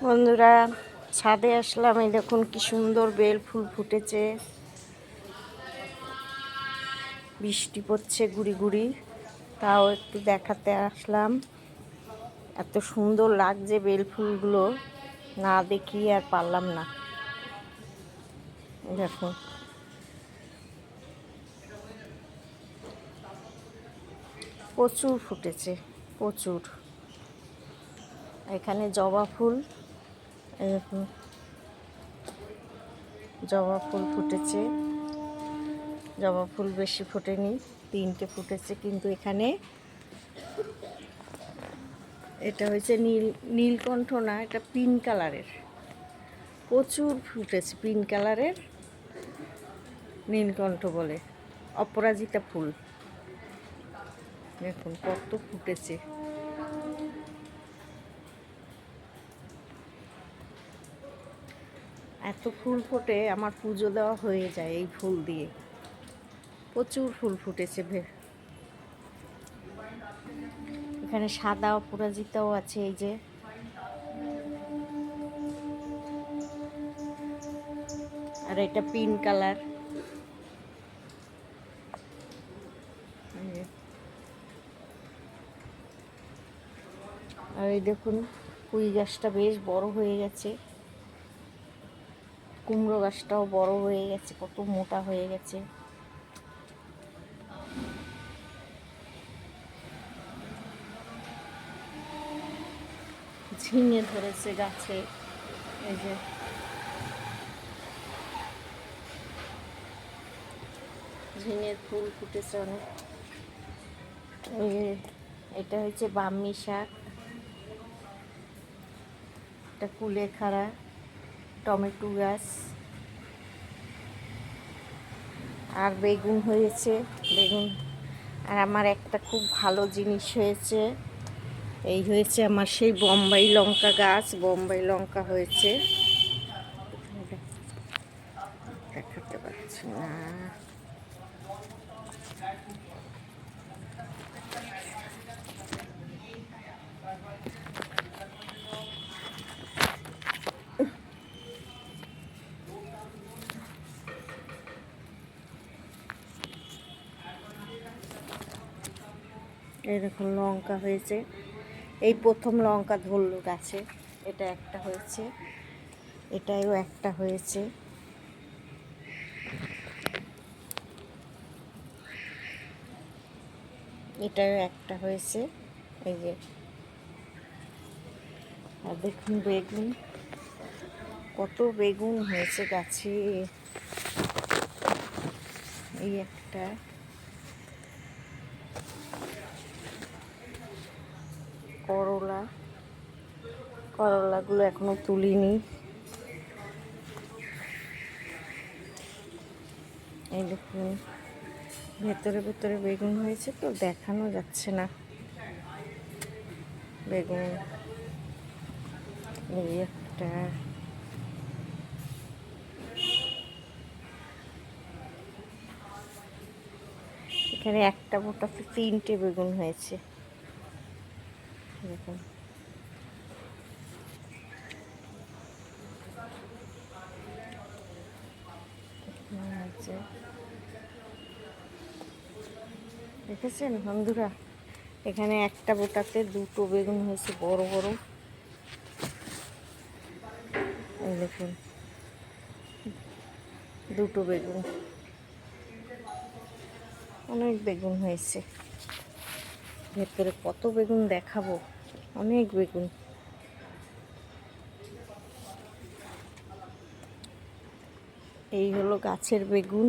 বন্ধুরা, ছাদে আসলাম। এই দেখুন কি সুন্দর বেল ফুল ফুটেছে। বৃষ্টি পড়ছে গুড়ি গুড়ি, তাও একটু দেখাতে আসলাম। এত সুন্দর লাগছে বেল ফুলগুলো, না দেখিয়ে আর পারলাম না। দেখুন প্রচুর ফুটেছে, প্রচুর। এখানে জবা ফুল, দেখুন জবা ফুল ফুটেছে। জবা ফুল বেশি ফোটেনি, 3টে ফুটেছে, কিন্তু এখানে এটা হয়েছে নীলকণ্ঠ না, এটা পিঙ্ক কালারের। প্রচুর ফুটেছে পিঙ্ক কালারের, নীলকণ্ঠ বলে, অপরাজিতা ফুল। দেখুন কত ফুটেছে। এত ফুল ফোটে, আমার পুজো দেওয়া হয়ে যায় এই ফুল দিয়ে। প্রচুর ফুল ফুটেছে। এখানে সাদা অপরাজিতাও আছে, এই যে। আর এটা পিঙ্ক কালার। আর এই দেখুন পুঁই গাছটা বেশ বড় হয়ে গেছে। কুমড়ো গাছটাও বড় হয়ে গেছে, কত মোটা হয়ে গেছে। ঝিঙে ধরেছে গাছে, এই যে। ঝিঙের ফুল ফুটেছে অনেক। এটা হচ্ছে বাম্মি শাক, এটা কুলেখাড়া, টমেটো গাছ। আর বেগুন হয়েছে, বেগুন। আর আমার একটা খুব ভালো জিনিস হয়েছে, এই হয়েছে আমার সেই বোম্বাই লঙ্কা গাছ। বোম্বাই লঙ্কা হয়েছে, দেখাতে পারছি না। এরকম লঙ্কা হয়েছে, এই প্রথম লঙ্কা ধরলো গাছে। এটা একটা হয়েছে, এটাও একটা হয়েছে। এটাও একটা হয়েছে, এই যে। আর দেখুন বেগুন, কত বেগুন হয়েছে গাছে। এই একটা, করলা, করলাগুলো এখনো তুলিনি। এই দেখুন ভেতরে ভেতরে বেগুন হয়েছে, তো দেখানো যাচ্ছে না বেগুন। এই একটা, এখানে একটা বোটাতে 3টে বেগুন হয়েছে। দেখুন দেখেছেন বন্ধুরা, এখানে একটা বোটাতে 2টো বেগুন হয়েছে, বড় বড়। এই দেখুন 2টো বেগুন, অনেক বেগুন হয়েছে। ভেতরে কত বেগুন দেখাবো, অনেক বেগুন। এই হলো গাছের বেগুন।